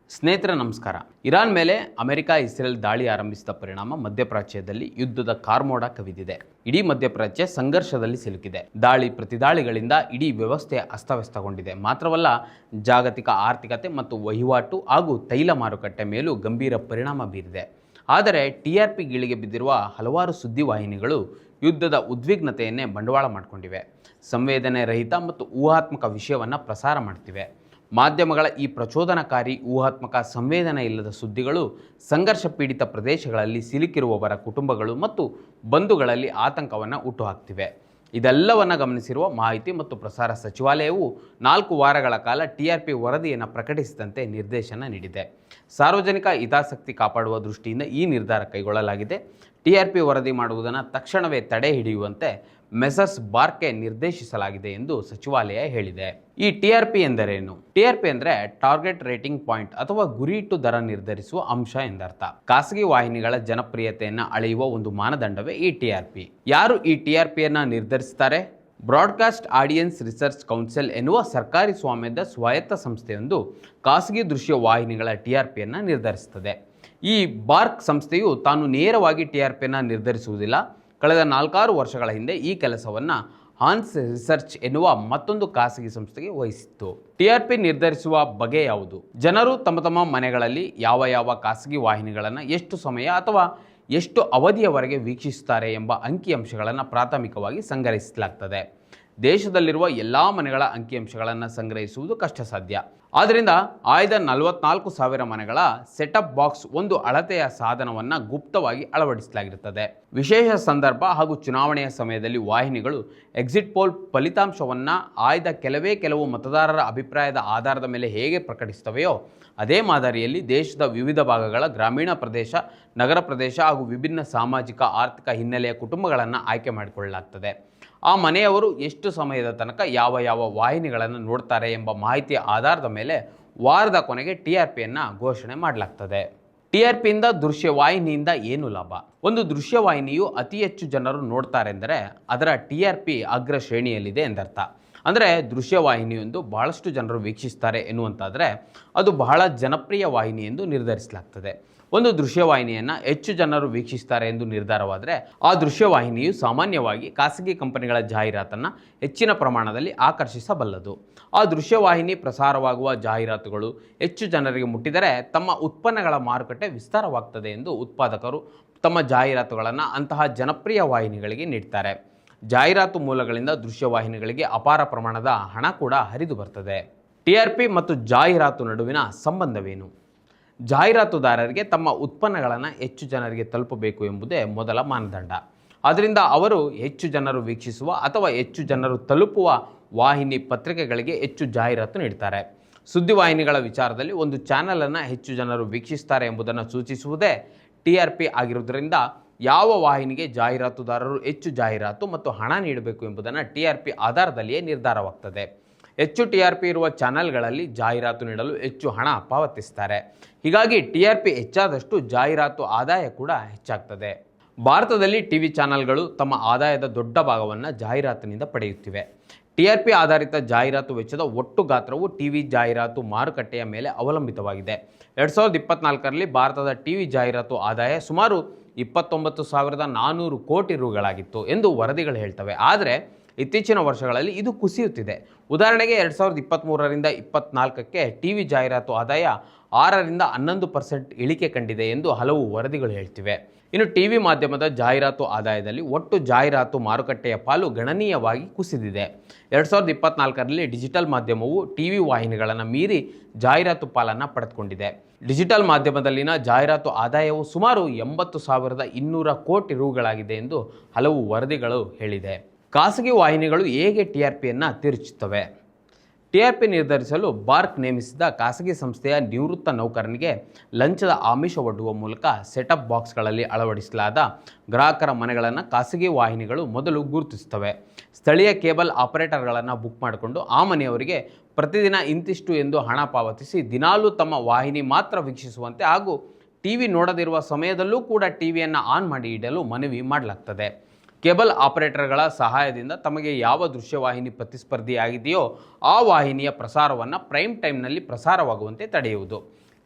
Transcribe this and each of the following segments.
ಸ್ನೇಹಿತರೆ ನಮಸ್ಕಾರ. ಇರಾನ್ ಮೇಲೆ ಅಮೆರಿಕ ಇಸ್ರೇಲ್ ದಾಳಿ ಆರಂಭಿಸಿದ ಪರಿಣಾಮ ಮಧ್ಯಪ್ರಾಚ್ಯದಲ್ಲಿ ಯುದ್ಧದ ಕಾರ್ಮೋಡ ಕವಿದಿದೆ. ಇಡೀ ಮಧ್ಯಪ್ರಾಚ್ಯ ಸಂಘರ್ಷದಲ್ಲಿ ಸಿಲುಕಿದೆ. ದಾಳಿ ಪ್ರತಿದಾಳಿಗಳಿಂದ ಇಡೀ ವ್ಯವಸ್ಥೆ ಅಸ್ತವ್ಯಸ್ತಗೊಂಡಿದೆ. ಮಾತ್ರವಲ್ಲ, ಜಾಗತಿಕ ಆರ್ಥಿಕತೆ ಮತ್ತು ವಹಿವಾಟು ಹಾಗೂ ತೈಲ ಮಾರುಕಟ್ಟೆ ಮೇಲೂ ಗಂಭೀರ ಪರಿಣಾಮ ಬೀರಿದೆ. ಆದರೆ TRP ಗೀಳಿಗೆ ಬಿದ್ದಿರುವ ಹಲವಾರು ಸುದ್ದಿವಾಹಿನಿಗಳು ಯುದ್ಧದ ಉದ್ವಿಗ್ನತೆಯನ್ನೇ ಬಂಡವಾಳ ಮಾಡಿಕೊಂಡಿವೆ. ಸಂವೇದನೆ ರಹಿತ ಮತ್ತು ಊಹಾತ್ಮಕ ವಿಷಯವನ್ನು ಪ್ರಸಾರ ಮಾಡ್ತಿವೆ. ಮಾಧ್ಯಮಗಳ ಈ ಪ್ರಚೋದನಕಾರಿ ಊಹಾತ್ಮಕ ಸಂವೇದನೆ ಇಲ್ಲದ ಸುದ್ದಿಗಳು ಸಂಘರ್ಷ ಪೀಡಿತ ಪ್ರದೇಶಗಳಲ್ಲಿ ಸಿಲುಕಿರುವವರ ಕುಟುಂಬಗಳು ಮತ್ತು ಬಂಧುಗಳಲ್ಲಿ ಆತಂಕವನ್ನು ಹುಟ್ಟುಹಾಕ್ತಿವೆ. ಇದೆಲ್ಲವನ್ನು ಗಮನಿಸಿರುವ ಮಾಹಿತಿ ಮತ್ತು ಪ್ರಸಾರ ಸಚಿವಾಲಯವು 4 ವಾರಗಳ ಕಾಲ TRP ವರದಿಯನ್ನು ಪ್ರಕಟಿಸಿದಂತೆ ನಿರ್ದೇಶನ ನೀಡಿದೆ. ಸಾರ್ವಜನಿಕ ಹಿತಾಸಕ್ತಿ ಕಾಪಾಡುವ ದೃಷ್ಟಿಯಿಂದ ಈ ನಿರ್ಧಾರ ಕೈಗೊಳ್ಳಲಾಗಿದೆ. TRP ವರದಿ ಮಾಡುವುದನ್ನು ತಕ್ಷಣವೇ ತಡೆ ಹಿಡಿಯುವಂತೆ ಮೆಸರ್ಸ್ ಬಾರ್ಕ್ಗೆ ನಿರ್ದೇಶಿಸಲಾಗಿದೆ ಎಂದು ಸಚಿವಾಲಯ ಹೇಳಿದೆ. ಈ TRP ಎಂದರೇನು? TRP ಅಂದರೆ ಟಾರ್ಗೆಟ್ ರೇಟಿಂಗ್ ಪಾಯಿಂಟ್ ಅಥವಾ ಗುರಿಯಿಟ್ಟು ದರ ನಿರ್ಧರಿಸುವ ಅಂಶ ಎಂದರ್ಥ. ಖಾಸಗಿ ವಾಹಿನಿಗಳ ಜನಪ್ರಿಯತೆಯನ್ನು ಅಳೆಯುವ ಒಂದು ಮಾನದಂಡವೇ ಈ TRP. ಯಾರು ಈ TRPಯನ್ನು ನಿರ್ಧರಿಸುತ್ತಾರೆ? ಬ್ರಾಡ್ಕಾಸ್ಟ್ ಆಡಿಯನ್ಸ್ ರಿಸರ್ಚ್ ಕೌನ್ಸಿಲ್ ಎನ್ನುವ ಸರ್ಕಾರಿ ಸ್ವಾಮ್ಯದ ಸ್ವಾಯತ್ತ ಸಂಸ್ಥೆಯೊಂದು ಖಾಸಗಿ ದೃಶ್ಯ ವಾಹಿನಿಗಳ TRPಯನ್ನು ನಿರ್ಧರಿಸುತ್ತದೆ. ಈ ಬಾರ್ಕ್ ಸಂಸ್ಥೆಯು ತಾನು ನೇರವಾಗಿ TRPಯನ್ನು ನಿರ್ಧರಿಸುವುದಿಲ್ಲ. ಕಳೆದ 4-6 ವರ್ಷಗಳ ಹಿಂದೆ ಈ ಕೆಲಸವನ್ನು ಹಾನ್ಸ್ ರಿಸರ್ಚ್ ಎನ್ನುವ ಮತ್ತೊಂದು ಖಾಸಗಿ ಸಂಸ್ಥೆಗೆ ವಹಿಸಿತ್ತು. TRP ನಿರ್ಧರಿಸುವ ಬಗೆ ಯಾವುದು? ಜನರು ತಮ್ಮ ಮನೆಗಳಲ್ಲಿ ಯಾವ ಖಾಸಗಿ ವಾಹಿನಿಗಳನ್ನು ಎಷ್ಟು ಸಮಯ ಅಥವಾ ಎಷ್ಟು ಅವಧಿಯವರೆಗೆ ವೀಕ್ಷಿಸುತ್ತಾರೆ ಎಂಬ ಅಂಕಿಅಂಶಗಳನ್ನು ಪ್ರಾಥಮಿಕವಾಗಿ ಸಂಗ್ರಹಿಸಲಾಗುತ್ತದೆ. ದೇಶದಲ್ಲಿರುವ ಎಲ್ಲ ಮನೆಗಳ ಅಂಕಿಅಂಶಗಳನ್ನು ಸಂಗ್ರಹಿಸುವುದು ಕಷ್ಟ ಸಾಧ್ಯ. ಆದ್ದರಿಂದ ಆಯ್ದ 44,000 ಮನೆಗಳ ಸೆಟಪ್ ಬಾಕ್ಸ್ ಒಂದು ಅಳತೆಯ ಸಾಧನವನ್ನು ಗುಪ್ತವಾಗಿ ಅಳವಡಿಸಲಾಗಿರುತ್ತದೆ. ವಿಶೇಷ ಸಂದರ್ಭ ಹಾಗೂ ಚುನಾವಣೆಯ ಸಮಯದಲ್ಲಿ ವಾಹಿನಿಗಳು ಎಕ್ಸಿಟ್ ಪೋಲ್ ಫಲಿತಾಂಶವನ್ನು ಆಯ್ದ ಕೆಲವು ಮತದಾರರ ಅಭಿಪ್ರಾಯದ ಆಧಾರದ ಮೇಲೆ ಹೇಗೆ ಪ್ರಕಟಿಸುತ್ತವೆಯೋ ಅದೇ ಮಾದರಿಯಲ್ಲಿ ದೇಶದ ವಿವಿಧ ಭಾಗಗಳ ಗ್ರಾಮೀಣ ಪ್ರದೇಶ, ನಗರ ಪ್ರದೇಶ ಹಾಗೂ ವಿಭಿನ್ನ ಸಾಮಾಜಿಕ ಆರ್ಥಿಕ ಹಿನ್ನೆಲೆಯ ಕುಟುಂಬಗಳನ್ನು ಆಯ್ಕೆ ಮಾಡಿಕೊಳ್ಳಲಾಗ್ತದೆ. ಆ ಮನೆಯವರು ಎಷ್ಟು ಸಮಯದ ತನಕ ಯಾವ ವಾಹಿನಿಗಳನ್ನು ನೋಡ್ತಾರೆ ಎಂಬ ಮಾಹಿತಿಯ ಆಧಾರದ ಮೇಲೆ ವಾರದ ಕೊನೆಗೆ TRPಯನ್ನು ಘೋಷಣೆ ಮಾಡಲಾಗ್ತದೆ. TRPಯಿಂದ ದೃಶ್ಯವಾಹಿನಿಯಿಂದ ಏನು ಲಾಭ? ಒಂದು ದೃಶ್ಯವಾಹಿನಿಯು ಅತಿ ಹೆಚ್ಚು ಜನರು ನೋಡ್ತಾರೆ ಎಂದರೆ ಅದರ TRP ಅಗ್ರ ಶ್ರೇಣಿಯಲ್ಲಿದೆ ಎಂದರ್ಥ. ಅಂದರೆ ದೃಶ್ಯವಾಹಿನಿಯೊಂದು ಬಹಳಷ್ಟು ಜನರು ವೀಕ್ಷಿಸ್ತಾರೆ ಎನ್ನುವಂತಾದರೆ ಅದು ಬಹಳ ಜನಪ್ರಿಯ ವಾಹಿನಿ ಎಂದು ನಿರ್ಧರಿಸಲಾಗ್ತದೆ. ಒಂದು ದೃಶ್ಯವಾಹಿನಿಯನ್ನು ಹೆಚ್ಚು ಜನರು ವೀಕ್ಷಿಸ್ತಾರೆ ಎಂದು ನಿರ್ಧಾರವಾದರೆ ಆ ದೃಶ್ಯವಾಹಿನಿಯು ಸಾಮಾನ್ಯವಾಗಿ ಖಾಸಗಿ ಕಂಪನಿಗಳ ಜಾಹೀರಾತನ್ನು ಹೆಚ್ಚಿನ ಪ್ರಮಾಣದಲ್ಲಿ ಆಕರ್ಷಿಸಬಲ್ಲದು. ಆ ದೃಶ್ಯವಾಹಿನಿ ಪ್ರಸಾರವಾಗುವ ಜಾಹೀರಾತುಗಳು ಹೆಚ್ಚು ಜನರಿಗೆ ಮುಟ್ಟಿದರೆ ತಮ್ಮ ಉತ್ಪನ್ನಗಳ ಮಾರುಕಟ್ಟೆ ವಿಸ್ತಾರವಾಗ್ತದೆ ಎಂದು ಉತ್ಪಾದಕರು ತಮ್ಮ ಜಾಹೀರಾತುಗಳನ್ನು ಅಂತಹ ಜನಪ್ರಿಯ ವಾಹಿನಿಗಳಿಗೆ ನೀಡ್ತಾರೆ. ಜಾಹೀರಾತು ಮೂಲಗಳಿಂದ ದೃಶ್ಯವಾಹಿನಿಗಳಿಗೆ ಅಪಾರ ಪ್ರಮಾಣದ ಹಣ ಕೂಡ ಹರಿದು ಬರ್ತದೆ. TRP ಮತ್ತು ಜಾಹೀರಾತು ನಡುವಿನ ಸಂಬಂಧವೇನು? ಜಾಹೀರಾತುದಾರರಿಗೆ ತಮ್ಮ ಉತ್ಪನ್ನಗಳನ್ನು ಹೆಚ್ಚು ಜನರಿಗೆ ತಲುಪಬೇಕು ಎಂಬುದೇ ಮೊದಲ ಮಾನದಂಡ. ಆದ್ದರಿಂದ ಅವರು ಹೆಚ್ಚು ಜನರು ವೀಕ್ಷಿಸುವ ಅಥವಾ ಹೆಚ್ಚು ಜನರು ತಲುಪುವ ವಾಹಿನಿ ಪತ್ರಿಕೆಗಳಿಗೆ ಹೆಚ್ಚು ಜಾಹೀರಾತು ನೀಡ್ತಾರೆ. ಸುದ್ದಿವಾಹಿನಿಗಳ ವಿಚಾರದಲ್ಲಿ ಒಂದು ಚಾನಲನ್ನು ಹೆಚ್ಚು ಜನರು ವೀಕ್ಷಿಸ್ತಾರೆ ಎಂಬುದನ್ನು ಸೂಚಿಸುವುದೇ TRP ಆಗಿರುವುದರಿಂದ ಯಾವ ವಾಹಿನಿಗೆ ಜಾಹೀರಾತುದಾರರು ಹೆಚ್ಚು ಜಾಹೀರಾತು ಮತ್ತು ಹಣ ನೀಡಬೇಕು ಎಂಬುದನ್ನು TRP ಆಧಾರದಲ್ಲಿಯೇ ನಿರ್ಧಾರವಾಗ್ತದೆ. ಹೆಚ್ಚು TRP ಇರುವ ಚಾನೆಲ್ಗಳಲ್ಲಿ ಜಾಹೀರಾತು ನೀಡಲು ಹೆಚ್ಚು ಹಣ ಪಾವತಿಸ್ತಾರೆ. ಹೀಗಾಗಿ TRP ಹೆಚ್ಚಾದಷ್ಟು ಜಾಹೀರಾತು ಆದಾಯ ಕೂಡ ಹೆಚ್ಚಾಗ್ತದೆ. ಭಾರತದಲ್ಲಿ TV ಚಾನೆಲ್ಗಳು ತಮ್ಮ ಆದಾಯದ ದೊಡ್ಡ ಭಾಗವನ್ನು ಜಾಹೀರಾತಿನಿಂದ ಪಡೆಯುತ್ತಿವೆ. TRP ಆಧಾರಿತ ಜಾಹೀರಾತು ವೆಚ್ಚದ ಒಟ್ಟು ಗಾತ್ರವು TV ಜಾಹೀರಾತು ಮಾರುಕಟ್ಟೆಯ ಮೇಲೆ ಅವಲಂಬಿತವಾಗಿದೆ. 2024ರಲ್ಲಿ ಭಾರತದ TV ಜಾಹೀರಾತು ಆದಾಯ ಸುಮಾರು 29,400 ಕೋಟಿ ರುಗಳಾಗಿತ್ತು ಎಂದು ವರದಿಗಳು ಹೇಳ್ತವೆ. ಆದರೆ ಇತ್ತೀಚಿನ ವರ್ಷಗಳಲ್ಲಿ ಇದು ಕುಸಿಯುತ್ತಿದೆ. ಉದಾಹರಣೆಗೆ 2023ರಿಂದ 24ಕ್ಕೆ TV ಜಾಹೀರಾತು ಆದಾಯ 6ರಿಂದ 11% ಇಳಿಕೆ ಕಂಡಿದೆ ಎಂದು ಹಲವು ವರದಿಗಳು ಹೇಳ್ತಿವೆ. ಇನ್ನು TV ಮಾಧ್ಯಮದ ಜಾಹೀರಾತು ಆದಾಯದಲ್ಲಿ ಒಟ್ಟು ಜಾಹೀರಾತು ಮಾರುಕಟ್ಟೆಯ ಪಾಲು ಗಣನೀಯವಾಗಿ ಕುಸಿದಿದೆ. 2024ರಲ್ಲಿ ಡಿಜಿಟಲ್ ಮಾಧ್ಯಮವು TV ವಾಹಿನಿಗಳನ್ನು ಮೀರಿ ಜಾಹೀರಾತು ಪಾಲನ್ನು ಪಡೆದುಕೊಂಡಿದೆ. ಡಿಜಿಟಲ್ ಮಾಧ್ಯಮದಲ್ಲಿನ ಜಾಹೀರಾತು ಆದಾಯವು ಸುಮಾರು 80,200 ಕೋಟಿ ರುಗಳಾಗಿದೆ ಎಂದು ಹಲವು ವರದಿಗಳು ಹೇಳಿದೆ. ಖಾಸಗಿ ವಾಹಿನಿಗಳು ಹೇಗೆ TRPಯನ್ನು ತಿರುಚುತ್ತವೆ? TRP ನಿರ್ಧರಿಸಲು ಬಾರ್ಕ್ ನೇಮಿಸಿದ ಖಾಸಗಿ ಸಂಸ್ಥೆಯ ನಿವೃತ್ತ ನೌಕರನಿಗೆ ಲಂಚದ ಆಮಿಷ ಒಡ್ಡುವ ಮೂಲಕ ಸೆಟಪ್ ಬಾಕ್ಸ್ಗಳಲ್ಲಿ ಅಳವಡಿಸಲಾದ ಗ್ರಾಹಕರ ಮನೆಗಳನ್ನು ಖಾಸಗಿ ವಾಹಿನಿಗಳು ಮೊದಲು ಗುರುತಿಸುತ್ತವೆ. ಸ್ಥಳೀಯ ಕೇಬಲ್ ಆಪರೇಟರ್ಗಳನ್ನು ಬುಕ್ ಮಾಡಿಕೊಂಡು ಆ ಮನೆಯವರಿಗೆ ಪ್ರತಿದಿನ ಇಂತಿಷ್ಟು ಎಂದು ಹಣ ಪಾವತಿಸಿ ದಿನಾಲೂ ತಮ್ಮ ವಾಹಿನಿ ಮಾತ್ರ ವೀಕ್ಷಿಸುವಂತೆ ಹಾಗೂ TV ನೋಡದಿರುವ ಸಮಯದಲ್ಲೂ ಕೂಡ TVಯನ್ನು ಆನ್ ಮಾಡಿ ಇಡಲು ಮನವಿ ಮಾಡಲಾಗ್ತದೆ. ಕೇಬಲ್ ಆಪರೇಟರ್ಗಳ ಸಹಾಯದಿಂದ ತಮಗೆ ಯಾವ ದೃಶ್ಯವಾಹಿನಿ ಪ್ರತಿಸ್ಪರ್ಧಿಯಾಗಿದೆಯೋ ಆ ವಾಹಿನಿಯ ಪ್ರಸಾರವನ್ನು ಪ್ರೈಮ್ ಟೈಮ್ನಲ್ಲಿ ಪ್ರಸಾರವಾಗುವಂತೆ ತಡೆಯುವುದು.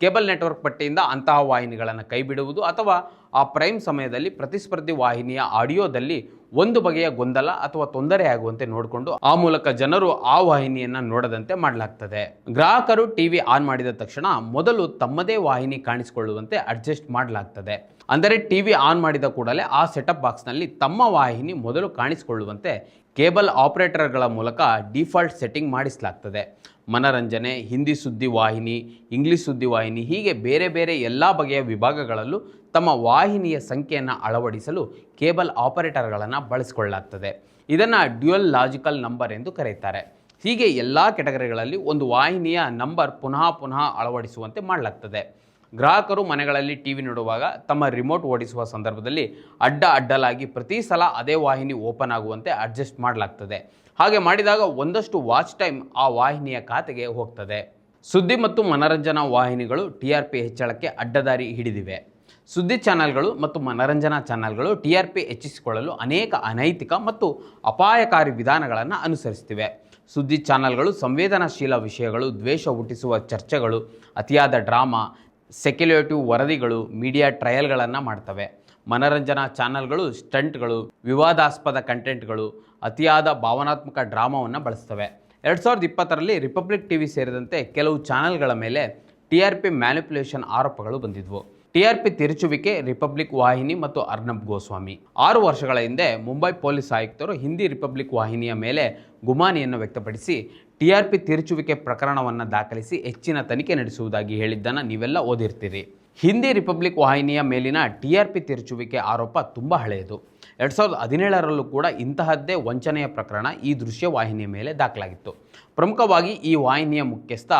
ಕೇಬಲ್ ನೆಟ್ವರ್ಕ್ ಪಟ್ಟಿಯಿಂದ ಅಂತಹ ವಾಹಿನಿಗಳನ್ನು ಕೈಬಿಡುವುದು ಅಥವಾ ಆ ಪ್ರೈಮ್ ಸಮಯದಲ್ಲಿ ಪ್ರತಿಸ್ಪರ್ಧಿ ವಾಹಿನಿಯ ಆಡಿಯೋದಲ್ಲಿ ಒಂದು ಬಗೆಯ ಗೊಂದಲ ಅಥವಾ ತೊಂದರೆಯಾಗುವಂತೆ ನೋಡಿಕೊಂಡು ಆ ಮೂಲಕ ಜನರು ಆ ವಾಹಿನಿಯನ್ನು ನೋಡದಂತೆ ಮಾಡಲಾಗ್ತದೆ. ಗ್ರಾಹಕರು ಟಿವಿ ಆನ್ ಮಾಡಿದ ತಕ್ಷಣ ಮೊದಲು ತಮ್ಮದೇ ವಾಹಿನಿ ಕಾಣಿಸಿಕೊಳ್ಳುವಂತೆ ಅಡ್ಜಸ್ಟ್ ಮಾಡಲಾಗ್ತದೆ. ಅಂದರೆ ಟಿವಿ ಆನ್ ಮಾಡಿದ ಕೂಡಲೇ ಆ ಸೆಟಪ್ ಬಾಕ್ಸ್ನಲ್ಲಿ ತಮ್ಮ ವಾಹಿನಿ ಮೊದಲು ಕಾಣಿಸಿಕೊಳ್ಳುವಂತೆ ಕೇಬಲ್ ಆಪರೇಟರ್ಗಳ ಮೂಲಕ ಡಿಫಾಲ್ಟ್ ಸೆಟ್ಟಿಂಗ್ ಮಾಡಿಸಲಾಗ್ತದೆ. ಮನರಂಜನೆ, ಹಿಂದಿ ಸುದ್ದಿ ವಾಹಿನಿ, ಇಂಗ್ಲಿಷ್ ಸುದ್ದಿ ವಾಹಿನಿ ಹೀಗೆ ಬೇರೆ ಬೇರೆ ಎಲ್ಲ ಬಗೆಯ ವಿಭಾಗಗಳಲ್ಲೂ ತಮ್ಮ ವಾಹಿನಿಯ ಸಂಖ್ಯೆಯನ್ನು ಅಳವಡಿಸಲು ಕೇಬಲ್ ಆಪರೇಟರ್ಗಳನ್ನು ಬಳಸಿಕೊಳ್ಳಲಾಗ್ತದೆ. ಇದನ್ನು ಡ್ಯುಯಲ್ ಲಾಜಿಕಲ್ ನಂಬರ್ ಎಂದು ಕರೆಯುತ್ತಾರೆ. ಹೀಗೆ ಎಲ್ಲ ಕೆಟಗರಿಗಳಲ್ಲಿ ಒಂದು ವಾಹಿನಿಯ ನಂಬರ್ ಪುನಃ ಅಳವಡಿಸುವಂತೆ ಮಾಡಲಾಗ್ತದೆ. ಗ್ರಾಹಕರು ಮನೆಗಳಲ್ಲಿ ಟಿವಿ ನೋಡುವಾಗ ತಮ್ಮ ರಿಮೋಟ್ ಓಡಿಸುವ ಸಂದರ್ಭದಲ್ಲಿ ಅಡ್ಡಲಾಗಿ ಪ್ರತಿ ಸಲ ಅದೇ ವಾಹಿನಿ ಓಪನ್ ಆಗುವಂತೆ ಅಡ್ಜಸ್ಟ್ ಮಾಡಲಾಗ್ತದೆ. ಹಾಗೆ ಮಾಡಿದಾಗ ಒಂದಷ್ಟು ವಾಚ್ ಟೈಮ್ ಆ ವಾಹಿನಿಯ ಖಾತೆಗೆ ಹೋಗ್ತದೆ. ಸುದ್ದಿ ಮತ್ತು ಮನರಂಜನಾ ವಾಹಿನಿಗಳು TRP ಹೆಚ್ಚಳಕ್ಕೆ ಅಡ್ಡದಾರಿ ಹಿಡಿದಿವೆ. ಸುದ್ದಿ ಚಾನೆಲ್ಗಳು ಮತ್ತು ಮನರಂಜನಾ ಚಾನೆಲ್ಗಳು TRP ಹೆಚ್ಚಿಸಿಕೊಳ್ಳಲು ಅನೇಕ ಅನೈತಿಕ ಮತ್ತು ಅಪಾಯಕಾರಿ ವಿಧಾನಗಳನ್ನು ಅನುಸರಿಸುತ್ತಿವೆ. ಸುದ್ದಿ ಚಾನೆಲ್ಗಳು ಸಂವೇದನಾಶೀಲ ವಿಷಯಗಳು, ದ್ವೇಷ ಹುಟ್ಟಿಸುವ ಚರ್ಚೆಗಳು, ಅತಿಯಾದ ಡ್ರಾಮಾ, ಸ್ಪೆಕ್ಯುಲೇಟಿವ್ ವರದಿಗಳು, ಮೀಡಿಯಾ ಟ್ರಯಲ್ಗಳನ್ನು ಮಾಡ್ತವೆ. ಮನರಂಜನಾ ಚಾನೆಲ್ಗಳು ಸ್ಟಂಟ್ಗಳು, ವಿವಾದಾಸ್ಪದ ಕಂಟೆಂಟ್ಗಳು, ಅತಿಯಾದ ಭಾವನಾತ್ಮಕ ಡ್ರಾಮಾವನ್ನು ಬಳಸ್ತವೆ. 2020ರಲ್ಲಿ ರಿಪಬ್ಲಿಕ್ ಟಿವಿ ಸೇರಿದಂತೆ ಕೆಲವು ಚಾನೆಲ್ಗಳ ಮೇಲೆ TRP ಮ್ಯಾನಿಪ್ಯುಲೇಷನ್ ಆರೋಪಗಳು ಬಂದಿದ್ವು. TRP ತಿರುಚುವಿಕೆ ರಿಪಬ್ಲಿಕ್ ವಾಹಿನಿ ಮತ್ತು ಅರ್ನಬ್ ಗೋಸ್ವಾಮಿ. 6 ವರ್ಷಗಳ ಹಿಂದೆ ಮುಂಬೈ ಪೊಲೀಸ್ ಆಯುಕ್ತರು ಹಿಂದಿ ರಿಪಬ್ಲಿಕ್ ವಾಹಿನಿಯ ಮೇಲೆ ಗುಮಾನಿಯನ್ನು ವ್ಯಕ್ತಪಡಿಸಿ TRP ತಿರುಚುವಿಕೆ ಪ್ರಕರಣವನ್ನು ದಾಖಲಿಸಿ ಹೆಚ್ಚಿನ ತನಿಖೆ ನಡೆಸುವುದಾಗಿ ಹೇಳಿದ್ದನ್ನು ನೀವೆಲ್ಲ ಓದಿರ್ತೀರಿ. ಹಿಂದಿ ರಿಪಬ್ಲಿಕ್ ವಾಹಿನಿಯ ಮೇಲಿನ TRP ತಿರುಚುವಿಕೆ ಆರೋಪ ತುಂಬ ಹಳೆಯದು. 2017ರಲ್ಲೂ ಕೂಡ ಇಂತಹದ್ದೇ ವಂಚನೆಯ ಪ್ರಕರಣ ಈ ದೃಶ್ಯ ವಾಹಿನಿಯ ಮೇಲೆ ದಾಖಲಾಗಿತ್ತು. ಪ್ರಮುಖವಾಗಿ ಈ ವಾಹಿನಿಯ ಮುಖ್ಯಸ್ಥ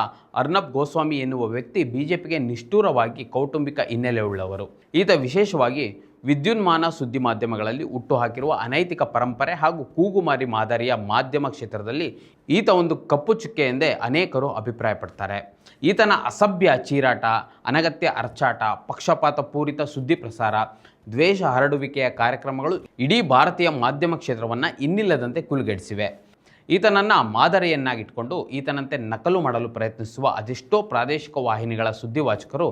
ಅರ್ನಬ್ ಗೋಸ್ವಾಮಿ ಎನ್ನುವ ವ್ಯಕ್ತಿ BJPಗೆ ನಿಷ್ಠೂರವಾಗಿ ಕೌಟುಂಬಿಕ ಹಿನ್ನೆಲೆಯುಳ್ಳವರು. ಈತ ವಿಶೇಷವಾಗಿ ವಿದ್ಯುನ್ಮಾನ ಸುದ್ದಿ ಮಾಧ್ಯಮಗಳಲ್ಲಿ ಹುಟ್ಟುಹಾಕಿರುವ ಅನೈತಿಕ ಪರಂಪರೆ ಹಾಗೂ ಕೂಗುಮಾರಿ ಮಾದರಿಯ ಮಾಧ್ಯಮ ಕ್ಷೇತ್ರದಲ್ಲಿ ಈತ ಒಂದು ಕಪ್ಪು ಚುಕ್ಕೆ ಎಂದೇ ಅನೇಕರು ಅಭಿಪ್ರಾಯಪಡ್ತಾರೆ. ಈತನ ಅಸಭ್ಯ ಚೀರಾಟ, ಅನಗತ್ಯ ಅರ್ಚಾಟ, ಪಕ್ಷಪಾತ ಪೂರಿತ ಸುದ್ದಿ ಪ್ರಸಾರ, ದ್ವೇಷ ಹರಡುವಿಕೆಯ ಕಾರ್ಯಕ್ರಮಗಳು ಇಡೀ ಭಾರತೀಯ ಮಾಧ್ಯಮ ಕ್ಷೇತ್ರವನ್ನು ಇನ್ನಿಲ್ಲದಂತೆ ಕುಲುಗೆಡಿಸಿವೆ. ಈತನನ್ನು ಮಾದರಿಯನ್ನಾಗಿಟ್ಕೊಂಡು ಈತನಂತೆ ನಕಲು ಮಾಡಲು ಪ್ರಯತ್ನಿಸುವ ಅದೆಷ್ಟೋ ಪ್ರಾದೇಶಿಕ ವಾಹಿನಿಗಳ ಸುದ್ದಿವಾಚಕರು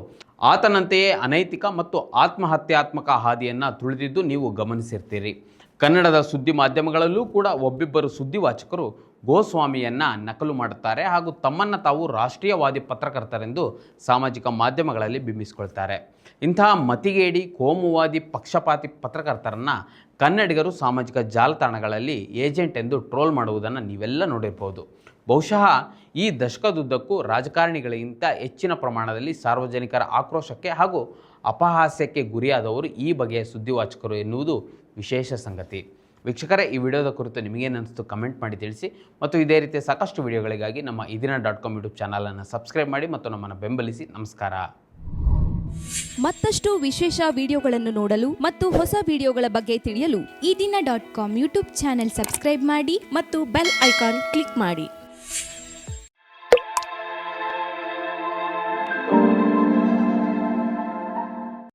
ಆತನಂತೆಯೇ ಅನೈತಿಕ ಮತ್ತು ಆತ್ಮಹತ್ಯಾತ್ಮಕ ಹಾದಿಯನ್ನು ತುಳಿದಿದ್ದು ನೀವು ಗಮನಿಸಿರ್ತೀರಿ. ಕನ್ನಡದ ಸುದ್ದಿ ಮಾಧ್ಯಮಗಳಲ್ಲೂ ಕೂಡ ಒಬ್ಬಿಬ್ಬರು ಸುದ್ದಿವಾಚಕರು ಗೋಸ್ವಾಮಿಯನ್ನು ನಕಲು ಮಾಡುತ್ತಾರೆ ಹಾಗೂ ತಮ್ಮನ್ನು ತಾವು ರಾಷ್ಟ್ರೀಯವಾದಿ ಪತ್ರಕರ್ತರೆಂದು ಸಾಮಾಜಿಕ ಮಾಧ್ಯಮಗಳಲ್ಲಿ ಬಿಂಬಿಸಿಕೊಳ್ತಾರೆ. ಇಂತಹ ಮತಿಗೇಡಿ, ಕೋಮುವಾದಿ, ಪಕ್ಷಪಾತಿ ಪತ್ರಕರ್ತರನ್ನು ಕನ್ನಡಿಗರು ಸಾಮಾಜಿಕ ಜಾಲತಾಣಗಳಲ್ಲಿ ಏಜೆಂಟ್ ಎಂದು ಟ್ರೋಲ್ ಮಾಡುವುದನ್ನು ನೀವೆಲ್ಲ ನೋಡಿರ್ಬೋದು. ಬಹುಶಃ ಈ ದಶಕದುದ್ದಕ್ಕೂ ರಾಜಕಾರಣಿಗಳಿಗಿಂತ ಹೆಚ್ಚಿನ ಪ್ರಮಾಣದಲ್ಲಿ ಸಾರ್ವಜನಿಕರ ಆಕ್ರೋಶಕ್ಕೆ ಹಾಗೂ ಅಪಹಾಸ್ಯಕ್ಕೆ ಗುರಿಯಾದವರು ಈ ಬಗೆಯ ಸುದ್ದಿವಾಚಕರು ಎನ್ನುವುದು ವಿಶೇಷ ಸಂಗತಿ. ವೀಕ್ಷಕರೇ, ಈ ವಿಡಿಯೋದ ಕುರಿತು ನಿಮಗೇನಿಸ್ತು ಕಮೆಂಟ್ ಮಾಡಿ ತಿಳಿಸಿ. ಮತ್ತು ಇದೇ ರೀತಿಯ ಸಾಕಷ್ಟು ವಿಡಿಯೋಗಳಿಗಾಗಿ ನಮ್ಮ ಇದೀನ.com ಯೂಟ್ಯೂಬ್ ಚಾನಲನ್ನು ಸಬ್ಸ್ಕ್ರೈಬ್ ಮಾಡಿ ಮತ್ತು ನಮ್ಮನ್ನು ಬೆಂಬಲಿಸಿ. ನಮಸ್ಕಾರ. ಮತ್ತಷ್ಟು ವಿಶೇಷ ವಿಡಿಯೋಗಳನ್ನು ನೋಡಲು ಮತ್ತು ಹೊಸ ವಿಡಿಯೋಗಳ ಬಗ್ಗೆ ತಿಳಿಯಲು ಇದೀನ.com ಯೂಟ್ಯೂಬ್ ಚಾನೆಲ್ ಸಬ್ಸ್ಕ್ರೈಬ್ ಮಾಡಿ ಮತ್ತು ಬೆಲ್ ಐಕಾನ್ ಕ್ಲಿಕ್ ಮಾಡಿ.